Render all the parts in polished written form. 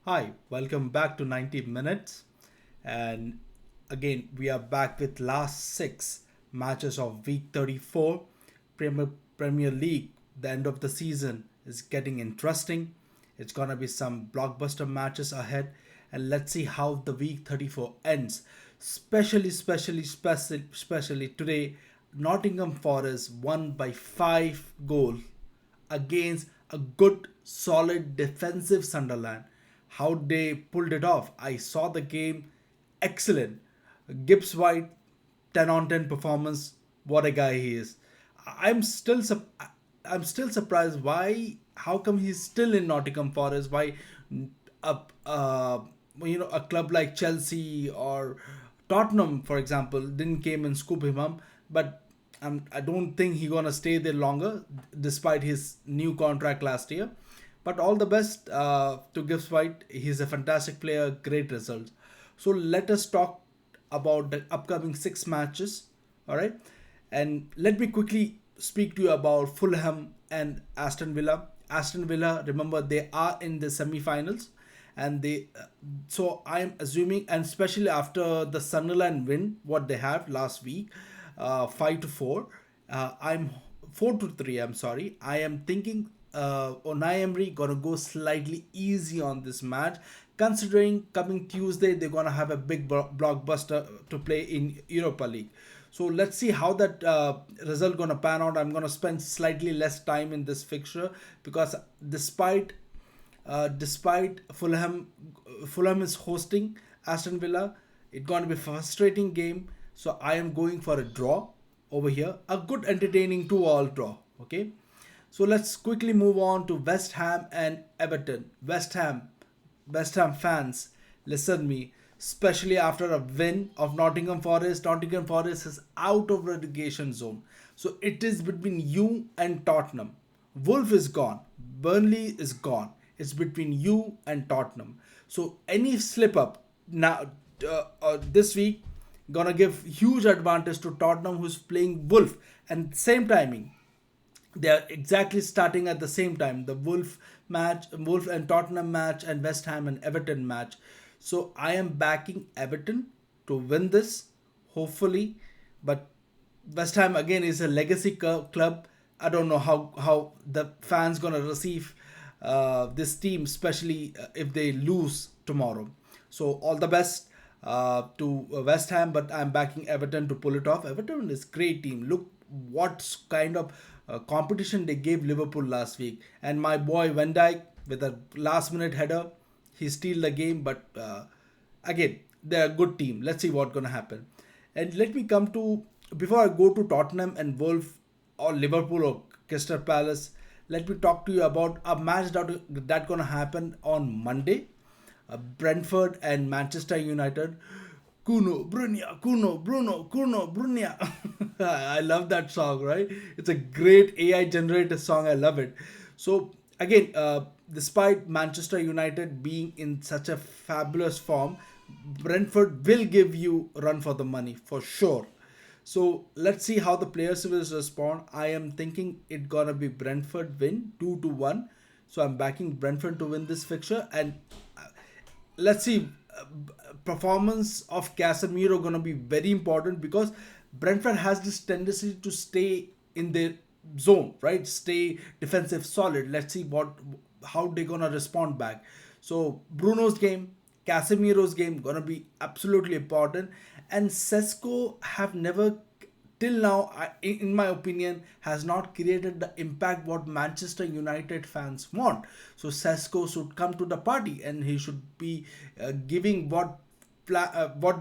Hi, welcome back to 90 minutes. And again, we are back with last six matches of week 34. Premier, Premier League, the end of the season is getting interesting. It's going to be some blockbuster matches ahead. And let's see how the week 34 ends. Especially today, Nottingham Forest won by 5 goals against a good, solid defensive Sunderland. How they pulled it off. I saw the game. Excellent. Gibbs White, 10 on 10 performance. What a guy he is. I'm still I'm still surprised why how come he's still in Nottingham Forest, why a a club like Chelsea or Tottenham, for example, didn't came and scoop him up. But I don't think he's gonna stay there longer, despite his new contract last year. But all the best to Gibbs White. He's a fantastic player, great results. So let us talk about the upcoming six matches. All right, and let me quickly speak to you about Fulham and Aston Villa. Aston Villa, remember they are in the semi-finals, and they. So I'm assuming, and especially after the Sunderland win, what they had last week, 5-4. I'm 4-3. I'm sorry. I am thinking Unai Emery gonna go slightly easy on this match, considering coming Tuesday they're gonna have a big blockbuster to play in Europa League. So let's see how that result gonna pan out. I'm gonna spend slightly less time in this fixture because despite Fulham is hosting Aston Villa, it's gonna be a frustrating game. So I am going for a draw over here, a good entertaining 2-all draw. Okay, so let's quickly move on to West Ham and Everton. West Ham fans, listen me. Especially after a win of Nottingham Forest, Nottingham Forest is out of relegation zone. So it is between you and Tottenham. Wolf is gone. Burnley is gone. It's between you and Tottenham. So any slip up now this week gonna give huge advantage to Tottenham, who's playing Wolf, and same timing they are exactly starting at the same time, the Wolf and Tottenham match, and West Ham and Everton match. So I am backing Everton to win this, hopefully. But West Ham again is a legacy club. I don't know how the fans gonna receive this team, especially if they lose tomorrow. So all the best to West Ham, but I'm backing Everton to pull it off. Everton is great team. Look what kind of competition they gave Liverpool last week, and my boy Van Dijk with a last minute header, he steal the game. But again, they're a good team. Let's see what's gonna happen. And let me come to before I go to Tottenham and Wolf or Liverpool or Crystal Palace. Let me talk to you about a match that gonna happen on Monday. Brentford and Manchester United. Kuno, Brunia, Kuno, Bruno, Kuno, Brunia. I love that song, right? It's a great AI generated song. I love it. So, again, despite Manchester United being in such a fabulous form, Brentford will give you run for the money for sure. So let's see how the players will respond. I am thinking it gonna be Brentford win 2-1. So I'm backing Brentford to win this fixture, and let's see, performance of Casemiro gonna be very important because Brentford has this tendency to stay in their zone, right? Stay defensive solid. Let's see what how they gonna respond back. So Bruno's game, Casemiro's game gonna be absolutely important, and Sesko have never till now, in my opinion, has not created the impact what Manchester United fans want. So Sesko should come to the party, and he should be giving what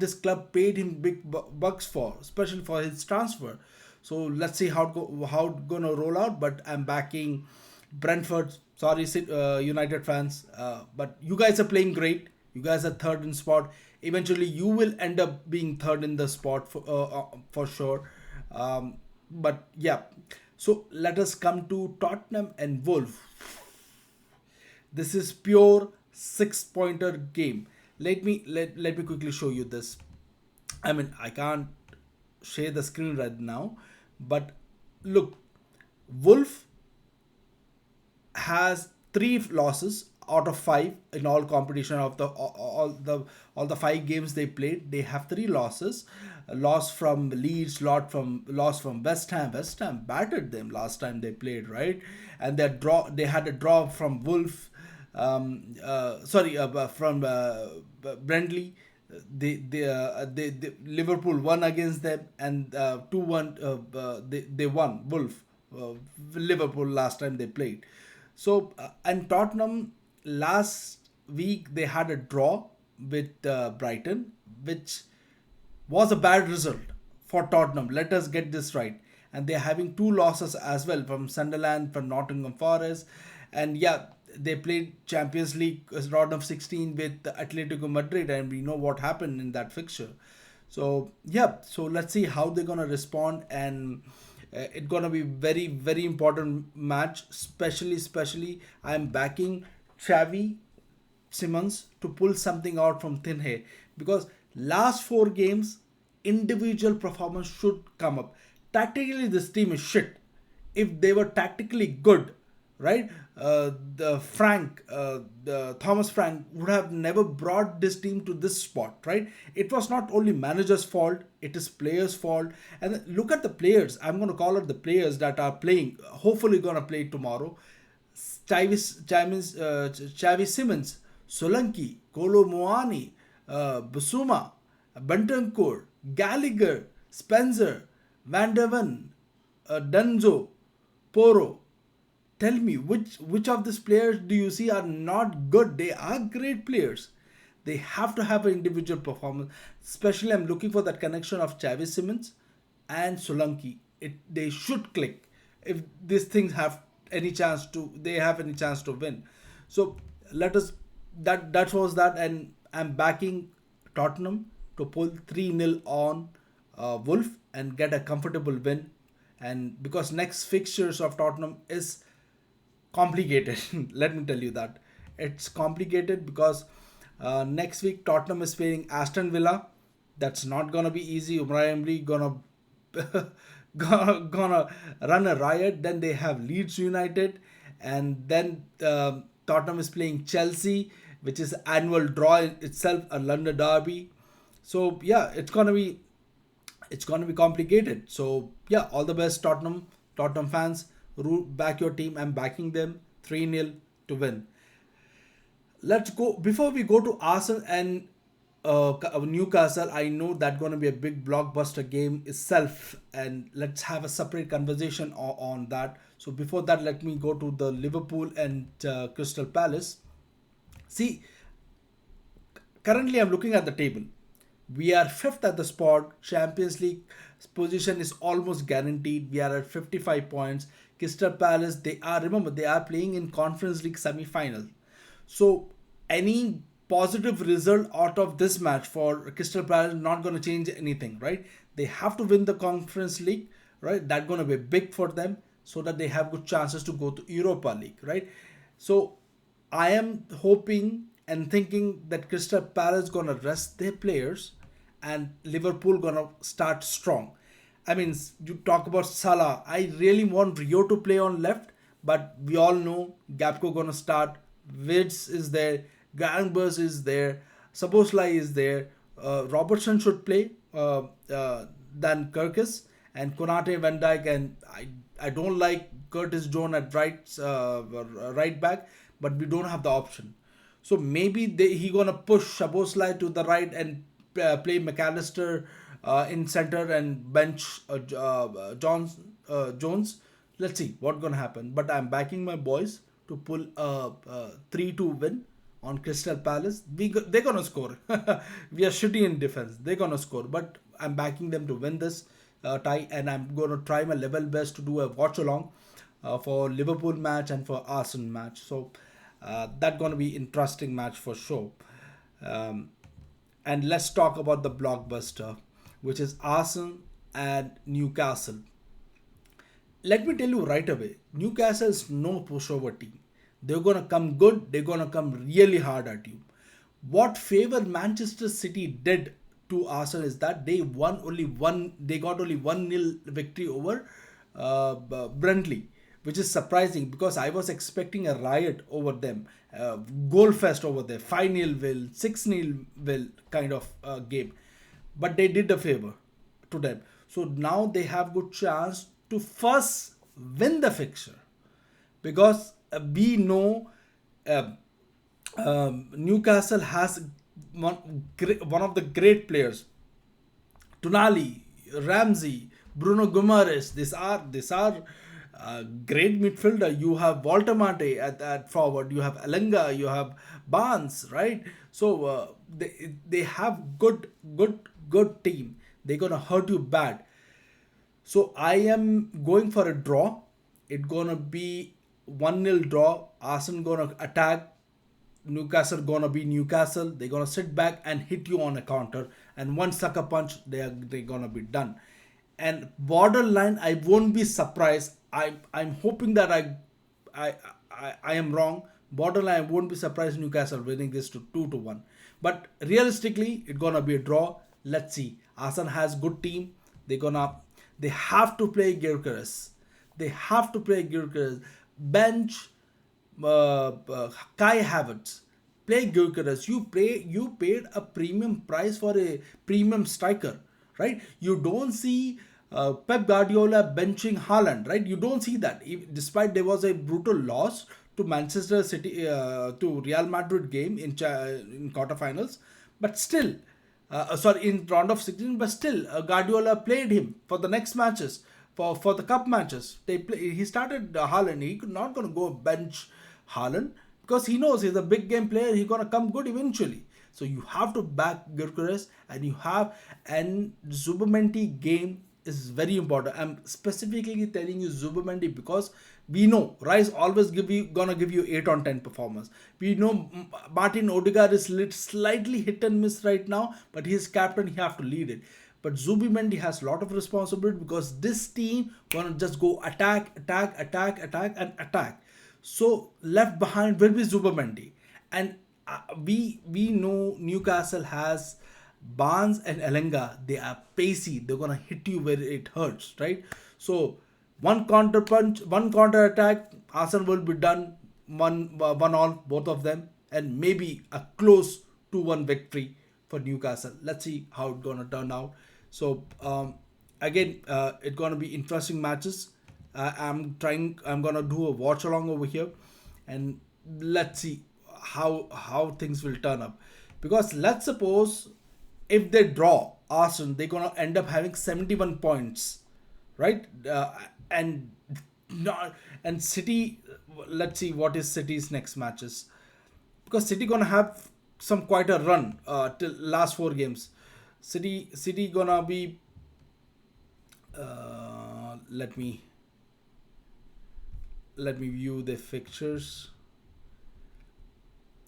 this club paid him big bucks for, especially for his transfer. So let's see how it gonna roll out. But I'm backing Brentford. Sorry, United fans, but you guys are playing great. You guys are third in spot. Eventually, you will end up being third in the spot for sure. But yeah, so let us come to Tottenham and Wolf. This is pure six-pointer game. Let me quickly show you this. I mean, I can't share the screen right now, but look, Wolf has three losses out of 5 in all competition of the all the 5 games they played. They have 3 losses. A loss from Leeds, loss from West Ham. West Ham battered them last time they played, right? And they had a draw from Wolf. From Burnley. Liverpool won against them, and 2-1 they won Wolf, Liverpool last time they played. So and Tottenham last week they had a draw with Brighton, which was a bad result for Tottenham. Let us get this right. And they're having 2 losses as well from Sunderland, from Nottingham Forest. And yeah, they played Champions League round of 16 with Atletico Madrid, and we know what happened in that fixture. So yeah, so let's see how they're gonna respond, and it's gonna be very very important match. Especially, I'm backing Xavi Simmons to pull something out from thin air, because last 4 games individual performance should come up. Tactically, this team is shit. If they were tactically good, right? The Thomas Frank would have never brought this team to this spot, right? It was not only manager's fault; it is players' fault. And look at the players. I'm going to call out the players that are playing. Hopefully, going to play tomorrow. Xavi Simmons, Solanke, Kolo Muani, Basuma, Bentancur, Gallagher, Spencer, Van der Ven, Dunzo, Poro. Tell me, which of these players do you see are not good? They are great players. They have to have an individual performance. Especially, I'm looking for that connection of Xavi Simmons and Solanke. They should click if these things have any chance to. They have any chance to win. So let us. That was that, and I'm backing Tottenham to pull 3-0 on Wolf and get a comfortable win. And because next fixtures of Tottenham is complicated. Let me tell you that it's complicated because next week Tottenham is playing Aston Villa. That's not gonna be easy. Umar Emery gonna gonna run a riot. Then they have Leeds United, and then Tottenham is playing Chelsea, which is annual draw in itself, a London derby. So yeah, it's gonna be complicated. So yeah, all the best, Tottenham fans. Back your team. I'm backing them 3-0 to win. Let's go. Before we go to Arsenal and Newcastle, I know that's going to be a big blockbuster game itself, and let's have a separate conversation on that. So before that, let me go to the Liverpool and Crystal Palace. See, currently I'm looking at the table. We are fifth at the spot. Champions League position is almost guaranteed. We are at 55 points. Crystal Palace, they are playing in Conference League semi-final. So any positive result out of this match for Crystal Palace is not going to change anything, right? They have to win the Conference League, right? That's going to be big for them, so that they have good chances to go to Europa League, right? So I am hoping and thinking that Crystal Palace gonna rest their players and Liverpool gonna start strong. I mean, you talk about Salah. I really want Rio to play on left, but we all know Gapco gonna start. Vids is there, Granbergs is there, Saboslai is there. Robertson should play than Kirkus, and Konate, Van Dijk, and I don't like Curtis Jones at right back, but we don't have the option. So maybe he gonna push Shaboslai to the right and play McAllister in center and bench Jones. Let's see what gonna happen. But I'm backing my boys to pull a 3-2 win on Crystal Palace. They're gonna score. We are shitty in defense. They're gonna score, but I'm backing them to win this tie, and I'm gonna try my level best to do a watch along for Liverpool match and for Arsenal match. So that's gonna be interesting match for sure. And let's talk about the blockbuster, which is Arsenal and Newcastle. Let me tell you right away, Newcastle is no pushover team. They're gonna come good. They're gonna come really hard at you. What favor Manchester City did to Arsenal is that they won only one. They got only 1-0 victory over Burnley. which is surprising because I was expecting a riot over them, goal fest over there, 5-0 will, 6-0 will kind of game. But they did a favor to them. So now they have good chance to first win the fixture because we know uh, Newcastle has one of the great players, Tonali, Ramsey, Bruno Guimaraes. These are great midfielder. You have Walter Mate at forward. You have Alenga. You have Barnes, right? So they have good team. They're gonna hurt you bad. So I am going for a draw. It's gonna be 1-0 draw. Arsenal gonna attack. Newcastle gonna be Newcastle. They're gonna sit back and hit you on a counter, and one sucker punch, they're gonna be done. And borderline, I won't be surprised. I'm hoping that I I am wrong. Borderline, I won't be surprised Newcastle winning this to 2-1. But realistically, it's gonna be a draw. Let's see. Arsenal has good team. They have to play Gyökeres. They have to play Gyökeres. Bench Kai Havertz. Play Gyökeres. You paid a premium price for a premium striker, right? You don't see Pep Guardiola benching Haaland, right? You don't see that. Despite there was a brutal loss to Manchester City, to Real Madrid game in quarterfinals, but still, sorry, in round of 16, but still, Guardiola played him for the next matches, for the cup matches. He started Haaland. He could not gonna go bench Haaland because he knows he's a big game player. He's gonna come good eventually. So you have to back Gyökeres, and Zubimendi game is very important. I'm specifically telling you Zubimendi because we know Rice always gonna give you 8 on 10 performance. We know Martin Odegaard is slightly hit and miss right now, but he's captain. He have to lead it. But Zubimendi has a lot of responsibility because this team gonna just go attack, attack, attack, attack, and attack. So left behind will be Zubimendi, and we know Newcastle has Barnes and Alenga. They are pacey. They're gonna hit you where it hurts, right? So one counter punch, one counter attack, Arsenal will be done. One all, both of them, and maybe a close 2-1 victory for Newcastle. Let's see how it's gonna turn out. So again, it's gonna be interesting matches. I'm gonna do a watch along over here, and let's see how things will turn up. Because let's suppose if they draw Arsenal, they're gonna end up having 71 points, right? And not and City. Let's see what is City's next matches, because City gonna have some quite a run till last 4 games. City gonna be. Let me view the fixtures.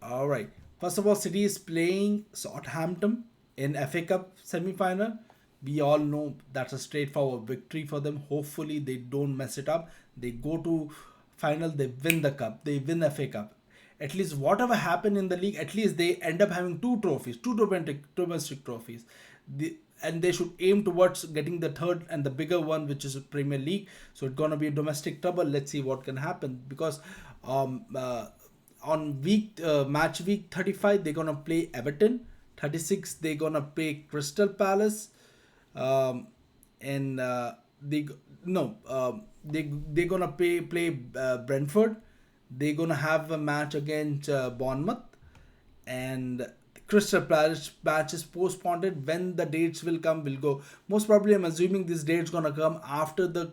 All right. First of all, City is playing Southampton in FA Cup semi-final. We all know that's a straightforward victory for them. Hopefully, they don't mess it up. They go to final. They win the cup. They win FA Cup. At least whatever happened in the league, at least they end up having 2 trophies, 2 domestic trophies. And they should aim towards getting the third and the bigger one, which is Premier League. So it's gonna be a domestic trouble. Let's see what can happen, because on match week 35 they're gonna play Everton. 36 they're gonna play Crystal Palace, and they no they're gonna play Brentford. They're gonna have a match against Bournemouth, and Crystal Palace match is postponed. When the dates will come, will go. Most probably, I'm assuming this date's gonna come after the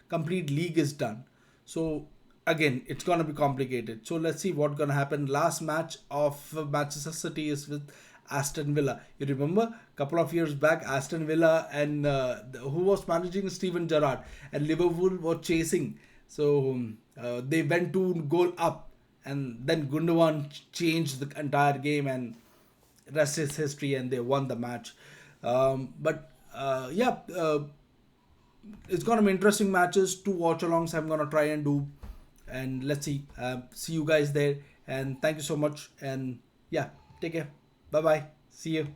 complete league is done. So again, it's gonna be complicated. So let's see what's gonna happen. Last match of Manchester City is with Aston Villa. You remember a couple of years back, Aston Villa and who was managing, Steven Gerrard, and Liverpool were chasing. So they went 2 goal up, and then Gundogan changed the entire game, and rest is history, and they won the match. But yeah, it's gonna be interesting matches to watch along. So I'm gonna try and do, and let's see. See you guys there, and thank you so much. And yeah, take care. Bye bye. See you.